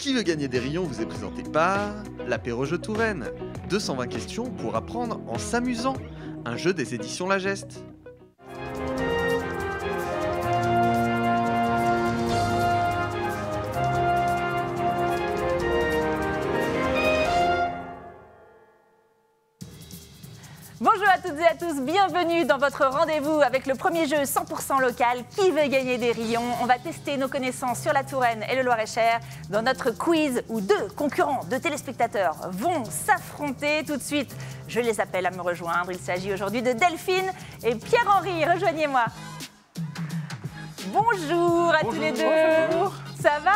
Qui veut gagner des rayons vous est présenté par l'Apéro-Jeu Touraine. 220 questions pour apprendre en s'amusant. Un jeu des éditions La Geste. Bonjour à toutes et à tous, bienvenue dans votre rendez-vous avec le premier jeu 100% local, Qui veut gagner des rayons. On va tester nos connaissances sur la Touraine et le Loir-et-Cher dans notre quiz où deux concurrents, deux téléspectateurs vont s'affronter tout de suite. Je les appelle à me rejoindre, il s'agit aujourd'hui de Delphine et Pierre-Henri, rejoignez-moi. Bonjour à tous les deux. Bonjour. Ça va?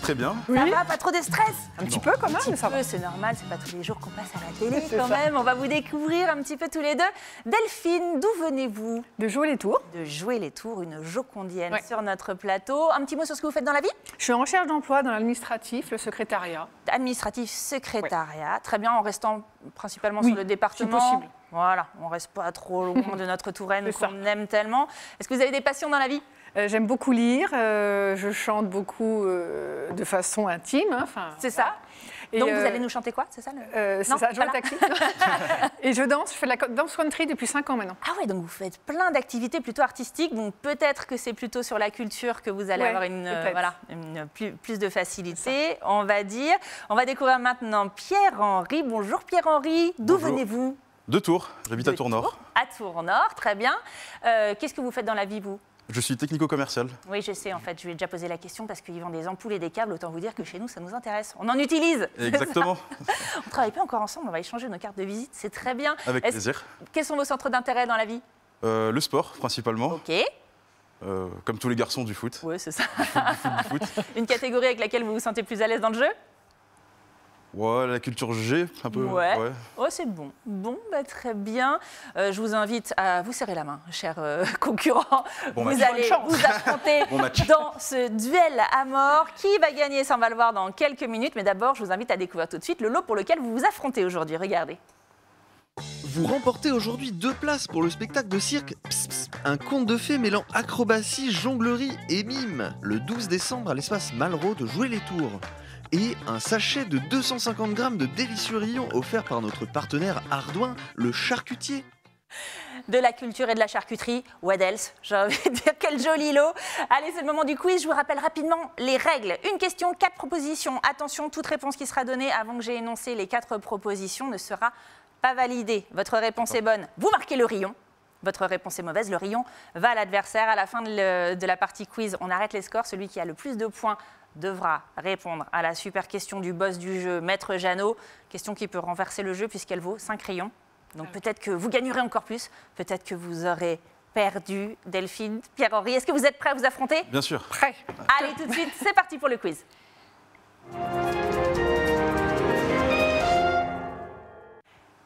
Très bien. Ça va, pas trop de stress? Un petit peu quand même, mais ça va. C'est normal, c'est pas tous les jours qu'on passe à la télé quand même. On va vous découvrir un petit peu tous les deux. Delphine, d'où venez-vous? De jouer les tours. De jouer les tours, une jocondienne Ouais. sur notre plateau. Un petit mot sur ce que vous faites dans la vie? Je suis en recherche d'emploi dans l'administratif, le secrétariat. Administratif, secrétariat. Très bien, en restant principalement sur le département. si possible. Voilà, on reste pas trop loin de notre Touraine C'est ça. qu'on aime tellement. Est-ce que vous avez des passions dans la vie? J'aime beaucoup lire, je chante beaucoup de façon intime. C'est ça. Et Donc vous allez nous chanter quoi? C'est ça C'est Non, ça, je joue pas au taxi. Et je danse, je fais de la danse country depuis 5 ans maintenant. Ah ouais, donc vous faites plein d'activités plutôt artistiques, donc peut-être que c'est plutôt sur la culture que vous allez Ouais, avoir une plus de facilité, Ça. on va dire. On va découvrir maintenant Pierre-Henri. Bonjour Pierre-Henri, d'où Bonjour. venez-vous? De Tours, j'habite à De Tours-Nord. Tours. À Tours-Nord, très bien. Qu'est-ce que vous faites dans la vie, vous? Je suis technico-commercial. Oui, je sais, en fait, je lui ai déjà posé la question parce qu'ils vendent des ampoules et des câbles, autant vous dire que chez nous, ça nous intéresse. On en utilise. Exactement, On ne travaille pas encore ensemble, on va échanger nos cartes de visite, c'est très bien. avec plaisir. Quels sont vos centres d'intérêt dans la vie? Le sport, principalement, Ok, comme tous les garçons du foot. oui, c'est ça. Du foot. Une catégorie avec laquelle vous vous sentez plus à l'aise dans le jeu? Ouais, la culture G, un peu. Ouais. Oh, c'est bon. Bon, bah, très bien. Je vous invite à vous serrer la main, chers concurrents. Bon Vous match. allez vous affronter Bon match. dans ce duel à mort. Qui va gagner? Ça, on va le voir dans quelques minutes. Mais d'abord, je vous invite à découvrir tout de suite le lot pour lequel vous vous affrontez aujourd'hui. Regardez. Vous remportez aujourd'hui 2 places pour le spectacle de cirque Pss Pss, un conte de fées mêlant acrobatie, jonglerie et mime, le 12 décembre à l'espace Malraux de Jouer les Tours. Et un sachet de 250 grammes de délicieux rayons offert par notre partenaire Ardouin, le charcutier. De la culture et de la charcuterie, what else? J'ai envie de dire, quel joli lot. Allez, c'est le moment du quiz. Je vous rappelle rapidement les règles. Une question, 4 propositions. Attention, toute réponse qui sera donnée avant que j'ai énoncé les 4 propositions ne sera pas validée. Votre réponse est bonne, vous marquez le rayon. Votre réponse est mauvaise, le rayon va à l'adversaire. À la fin de la partie quiz, on arrête les scores. Celui qui a le plus de points devra répondre à la super question du boss du jeu, Maître Jeannot. Question qui peut renverser le jeu puisqu'elle vaut 5 rayons. Donc peut-être que vous gagnerez encore plus, peut-être que vous aurez perdu. Delphine, Pierre-Henri, est-ce que vous êtes prêts à vous affronter? Bien sûr. Prêt. Allez, tout de suite, c'est parti pour le quiz.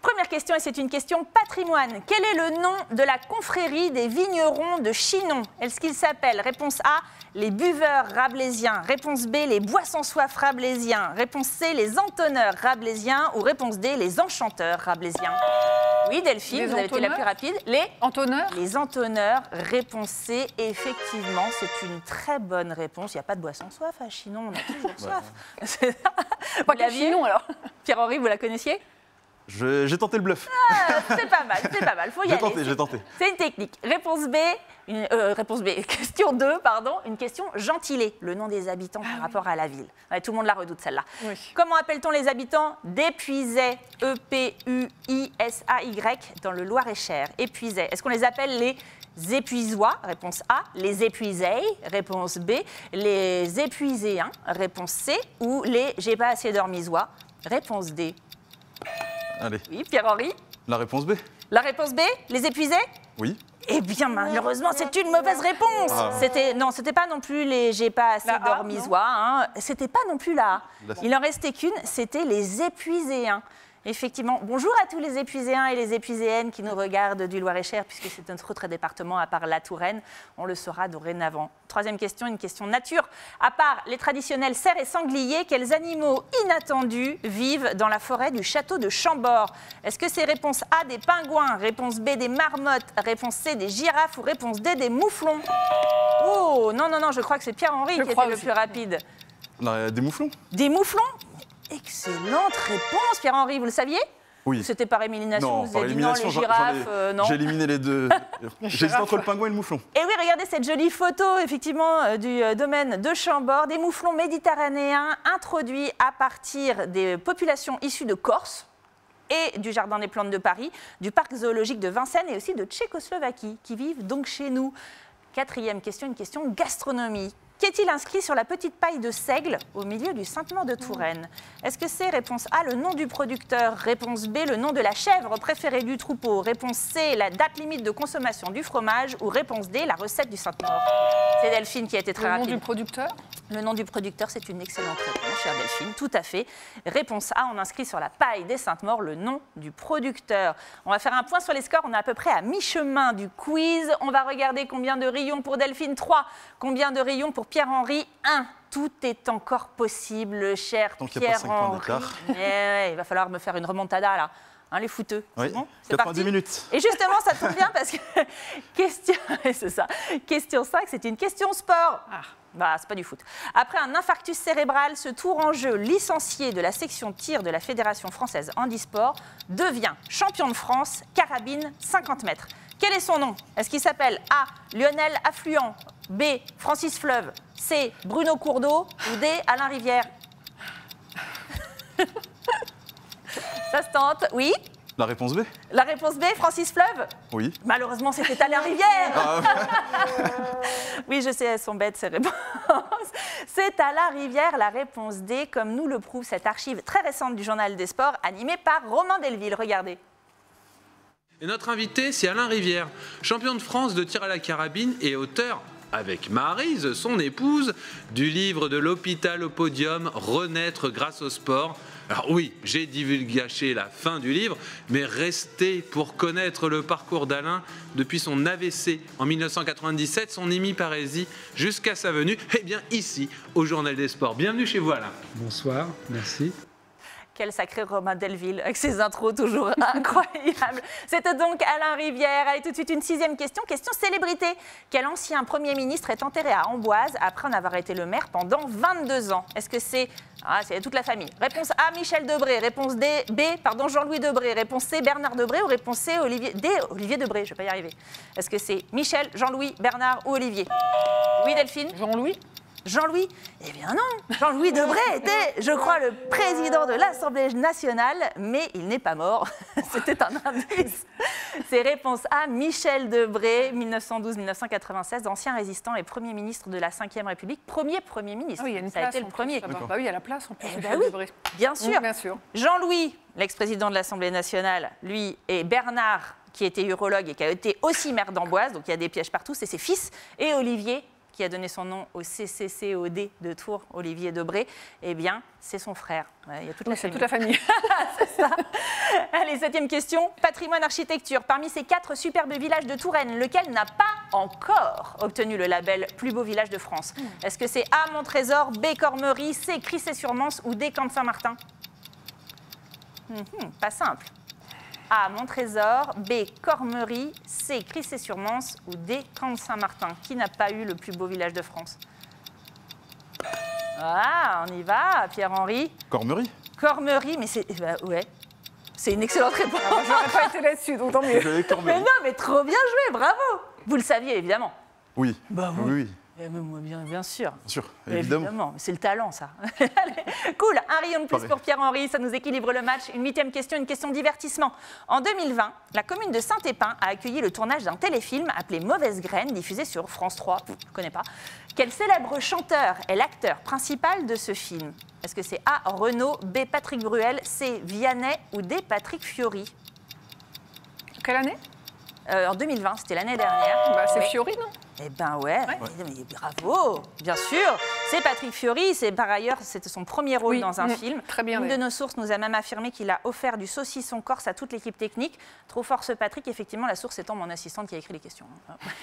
Première question, et c'est une question patrimoine. Quel est le nom de la confrérie des vignerons de Chinon? Est-ce qu'il s'appelle, réponse A, les buveurs rabelaisiens, réponse B, les boissons-soif rabelaisiens, réponse C, les entonneurs rabelaisiens ou réponse D, les enchanteurs rabelaisiens? Oui, Delphine, Les vous avez été la entonneurs plus rapide. Entonneur. Les entonneurs, réponse C, effectivement, c'est une très bonne réponse. Il n'y a pas de boisson soif à Chinon, on a toujours soif. C'est ça. Pas Vous qu'à l'aviez? Chinon alors. Pierre-Henri, vous la connaissiez? J'ai tenté le bluff. C'est pas mal, c'est pas mal. Faut y aller. J'ai tenté. C'est une technique. Réponse B, question 2, pardon, une question gentilée, le nom des habitants par rapport à la ville. Ouais, tout le monde la redoute celle-là. Oui. Comment appelle-t-on les habitants d'Épuisay, E-P-U-I-S-A-Y, dans le Loir-et-Cher? Épuisay. Est-ce qu'on les appelle les Épuisois? Réponse A. Les Épuisay? Réponse B. Les Épuiséens? Réponse C. Ou les J'ai pas assez dormisois? Réponse D. Allez, Oui, Pierre-Henri? la réponse B. La réponse B, les Épuisés? Oui. Eh bien, malheureusement, c'est une mauvaise réponse. Ah. C'était pas non plus les J'ai pas assez La A, dormisois. Hein. C'était pas non plus là. La- Il en restait qu'une, c'était les Épuiséens. Effectivement, bonjour à tous les Épuiséens et les Épuiséennes qui nous regardent du Loir-et-Cher, puisque c'est notre autre département à part la Touraine. On le saura dorénavant. Troisième question, une question nature. À part les traditionnels cerfs et sangliers, quels animaux inattendus vivent dans la forêt du château de Chambord? Est-ce que c'est réponse A, des pingouins, réponse B, des marmottes, réponse C, des girafes ou réponse D, des mouflons? Oh, non, je crois que c'est Pierre-Henri qui était le plus rapide. Des mouflons? Des mouflons? Excellente réponse, Pierre-Henri, vous le saviez? Oui. C'était par élimination, Non, vous par avez dit non, les élimination, girafes, non. j'ai éliminé les deux. J'hésite entre le pingouin et le mouflon. Et oui, regardez cette jolie photo, effectivement, du domaine de Chambord, des mouflons méditerranéens introduits à partir des populations issues de Corse et du Jardin des Plantes de Paris, du Parc zoologique de Vincennes et aussi de Tchécoslovaquie, qui vivent donc chez nous. Quatrième question, une question gastronomie. Qu'est-il inscrit sur la petite paille de seigle au milieu du Sainte-Maure de Touraine? Est-ce que c'est réponse A, le nom du producteur, réponse B, le nom de la chèvre préférée du troupeau, réponse C, la date limite de consommation du fromage ou réponse D, la recette du Sainte-Maure? C'est Delphine qui a été très rapide. Le nom du producteur? Le nom du producteur, c'est une excellente réponse, chère Delphine, tout à fait. Réponse A, on inscrit sur la paille des Sainte-Maure le nom du producteur. On va faire un point sur les scores, on est à peu près à mi-chemin du quiz. On va regarder combien de rayons pour Delphine, 3. Combien de rayons pour Pierre-Henri, 1. Tout est encore possible, cher Donc il n'y a pas 5 points Pierre-Henri. d'écart. Ouais, il va falloir me faire une remontada là. Hein, les fouteux, Oui, c'est bon? C'est 90 parti. minutes. Et justement, ça tombe bien parce que c'est ça. Question 5, c'est une question sport. Bah, c'est pas du foot. Après un infarctus cérébral, ce tourangeau licencié de la section tir de la Fédération française handisport devient champion de France carabine 50 mètres. Quel est son nom? Est-ce qu'il s'appelle A, Lionel Affluent, B, Francis Fleuve, C, Bruno Courdeau ou D, Alain Rivière? Ça se tente, oui? La réponse B? La réponse B, Francis Fleuve? Oui. Malheureusement, c'était Alain Rivière. Ah, Oui, je sais, elles sont bêtes ces réponses. C'est Alain Rivière, la réponse D, comme nous le prouve cette archive très récente du Journal des Sports, animée par Romain Delville. Regardez. Et notre invité, c'est Alain Rivière, champion de France de tir à la carabine et auteur, avec Maryse, son épouse, du livre de l'hôpital au podium, Renaître grâce au sport. Alors oui, j'ai divulgaché la fin du livre, mais restez pour connaître le parcours d'Alain depuis son AVC en 1997, son hémiparésie, jusqu'à sa venue, eh bien ici, au Journal des Sports. Bienvenue chez vous, Alain. Bonsoir, merci. Quel sacré Romain Delville, avec ses intros toujours incroyables. C'était donc Alain Rivière. Allez, tout de suite, une 6e question. Question célébrité. Quel ancien Premier ministre est enterré à Amboise après en avoir été le maire pendant 22 ans? Est-ce que c'est... Ah, c'est toute la famille. Réponse A, Michel Debré. Réponse B, Jean-Louis Debré. Réponse C, Bernard Debré. Ou réponse C, Olivier Debré. Je ne vais pas y arriver. Est-ce que c'est Michel, Jean-Louis, Bernard ou Olivier? Oui, Delphine? Jean-Louis? Jean-Louis? Eh bien non, Jean-Louis Debré était, je crois, le président de l'Assemblée nationale, mais il n'est pas mort. C'était un indice. C'est réponse A, Michel Debré, 1912-1996, ancien résistant et Premier ministre de la Ve République. Premier ministre. Ah oui, il y a une Ça a place été le en plus, premier. là-bas. Bah oui, il y a la place en plus. Eh Michel ben oui, Debré. bien sûr. Bien sûr. Jean-Louis, l'ex-président de l'Assemblée nationale, lui, et Bernard, qui était urologue et qui a été aussi maire d'Amboise, donc il y a des pièges partout, c'est ses fils, et Olivier, qui a donné son nom au CCCOD de Tours, Olivier Debré, eh bien, c'est son frère. Il y a toute la C'est famille. toute la famille. C'est ça. Allez, 7e question. Patrimoine architecture. Parmi ces 4 superbes villages de Touraine, lequel n'a pas encore obtenu le label plus beau village de France? Est-ce que c'est A, Montrésor, B, Cormery, C, Crissé-sur-Mance ou D, Camp de Saint-Martin? Pas simple. A, Montrésor, B, Cormery, C, Crissé-sur-Mance ou D, Camp de Saint-Martin. Qui n'a pas eu le plus beau village de France? Ah, on y va, Pierre-Henri. Cormery? Cormery, mais c'est... ouais. C'est une excellente réponse. Ah, moi, j'aurais pas été là-dessus, donc tant mieux. J'avais Mais Cormery. non, mais trop bien joué, bravo. Vous le saviez, évidemment. Oui. Bah oui. Oui, Eh ben, moi, bien sûr. bien sûr, évidemment. C'est le talent, ça. Allez, cool, un rayon de plus Pareil. pour Pierre-Henri, ça nous équilibre le match. Une 8e question, une question divertissement. En 2020, la commune de Saint-Épin a accueilli le tournage d'un téléfilm appelé Mauvaise Graine, diffusé sur France 3. Je ne connais pas. Quel célèbre chanteur est l'acteur principal de ce film? Est-ce que c'est A, Renaud, B, Patrick Bruel, C, Vianney ou D, Patrick Fiori? Quelle année? En 2020, c'était l'année dernière. Bah, c'est Ouais. Fiori, non? Eh ben ouais, mais bravo, bien sûr. C'est Patrick Fiori, c'est par ailleurs, c'était son premier rôle Oui, dans un film. très bien, Une de d'ailleurs. nos sources nous a même affirmé qu'il a offert du saucisson corse à toute l'équipe technique. Trop fort ce Patrick, effectivement, la source étant mon assistante qui a écrit les questions.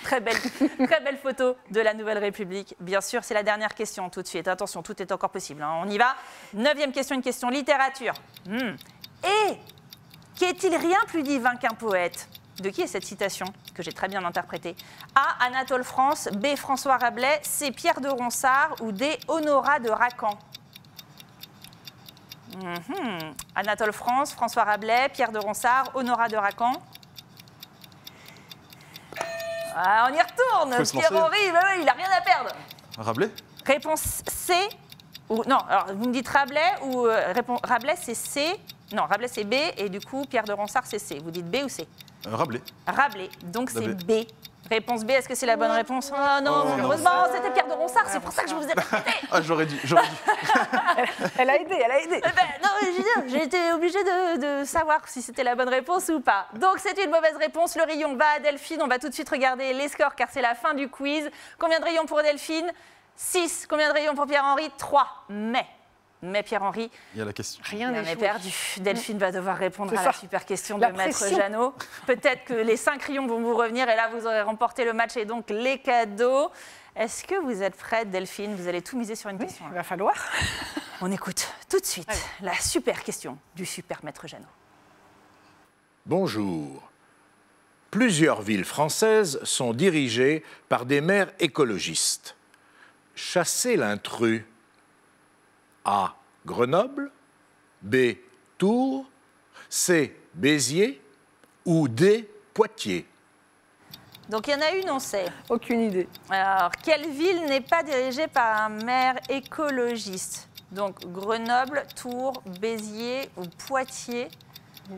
Très belle photo de la Nouvelle République. Bien sûr, c'est la dernière question tout de suite. Attention, tout est encore possible, hein. On y va. 9e question, une question littérature. Et qu'est-il rien plus divin qu'un poète? De qui est cette citation? que j'ai très bien interprété. A. Anatole France, B. François Rabelais, C. Pierre de Ronsard ou D. Honorat de Racan. Anatole France, François Rabelais, Pierre de Ronsard, Honorat de Racan. Ah, on y retourne. Faut se lancer. Pierre-Henri, il n'a rien à perdre. Rabelais? Réponse C. Ou, non, alors vous me dites Rabelais ou Rabelais c'est C. Non, Rabelais c'est B et du coup Pierre de Ronsard c'est C. Vous dites B ou C? Rabelais. Rabelais, donc La c'est B. B. Réponse B, est-ce que c'est la bonne réponse? Oh non, Oh, non. heureusement, c'était Pierre de Ronsard, c'est pour ça que je vous ai répété. Ah, j'aurais dû. Elle a aidé, elle a aidé. Non, mais je veux dire, j'ai été obligée de savoir si c'était la bonne réponse ou pas. Donc c'est une mauvaise réponse. Le rayon va à Delphine. On va tout de suite regarder les scores car c'est la fin du quiz. Combien de rayons pour Delphine? 6. Combien de rayons pour Pierre-Henri? 3. Mais Pierre-Henri, Il y a la question. Rien rien n'est n'est perdu. Delphine va devoir répondre C'est à ça. la super question de La Maître pression. Jeannot. Peut-être que les 5 rayons vont vous revenir et là vous aurez remporté le match et donc les cadeaux. Est-ce que vous êtes prête, Delphine? Vous allez tout miser sur une Oui, question. il va falloir. On écoute tout de suite Allez. la super question du super Maître Jeannot. Bonjour. Plusieurs villes françaises sont dirigées par des maires écologistes. Chassez l'intrus. A. Grenoble. B. Tours. C. Béziers. Ou D. Poitiers. Donc il y en a une, on sait. Aucune idée. Alors, quelle ville n'est pas dirigée par un maire écologiste? Donc Grenoble, Tours, Béziers ou Poitiers?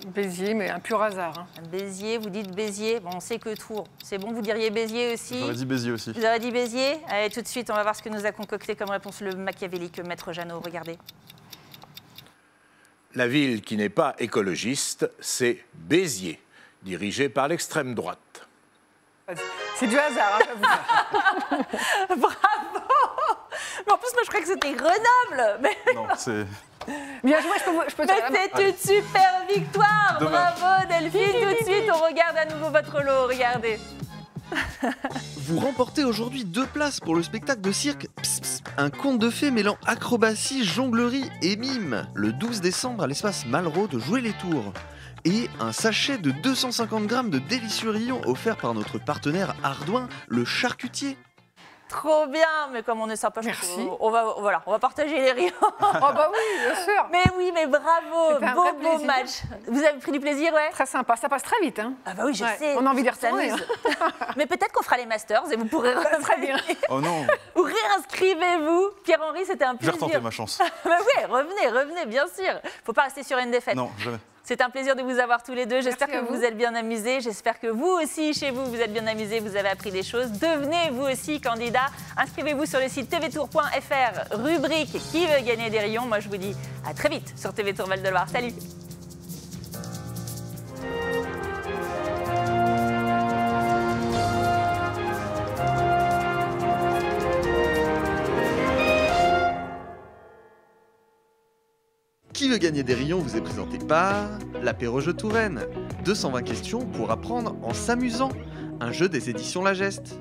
Béziers, mais un pur hasard. Hein. Béziers, vous dites Béziers. Bon, on sait que Tours. C'est bon, vous diriez Béziers aussi? J'aurais dit Béziers aussi. Vous aurez dit Béziers? Allez, tout de suite, on va voir ce que nous a concocté comme réponse le machiavélique Maître Jeannot. Regardez. La ville qui n'est pas écologiste, c'est Béziers, dirigée par l'extrême droite. C'est du hasard, hein, j'avoue. Bravo! Mais en plus, moi, je croyais que c'était Grenoble. Mais, Non, c'est. Bien joué, je peux te mais c'est une super victoire! Dommage. Bravo, Delphine! Tout de suite, on regarde à nouveau votre lot. Regardez. Vous remportez aujourd'hui 2 places pour le spectacle de cirque Pss Pss, un conte de fées mêlant acrobatie, jonglerie et mime, le 12 décembre à l'espace Malraux de Jouer-les-Tours. Et un sachet de 250 grammes de délicieux rayons offert par notre partenaire Ardouin, le charcutier. Trop bien! Mais comme on ne sait pas, je pense Merci. qu'on va, voilà, on va partager les rayons. Oh bah oui, bien sûr. Mais oui, mais bravo! C'était un Beau, vrai beau plaisir. match. Vous avez pris du plaisir, ouais? Très sympa, ça passe très vite. Hein. Ah bah oui, je Ouais, sais. on a envie d'y On retourner, s'amuse. Mais peut-être qu'on fera les masters et vous pourrez Très bien. Oh non, ou réinscrivez-vous. Pierre-Henri, c'était un je vais plaisir. retenter ma chance. Bah oui, revenez, bien sûr. Faut pas rester sur une défaite. Non, jamais. C'est un plaisir de vous avoir tous les deux. J'espère Merci que à vous vous. êtes bien amusés. J'espère que vous aussi, chez vous, vous êtes bien amusés. Vous avez appris des choses. Devenez vous aussi candidat. Inscrivez-vous sur le site tvtour.fr, rubrique Qui veut gagner des rayons. Moi, je vous dis à très vite sur TV Tour Val de Loire. Salut! Qui veut gagner des rayons vous est présenté par l'apéro jeu Touraine. 220 questions pour apprendre en s'amusant. Un jeu des éditions La Geste.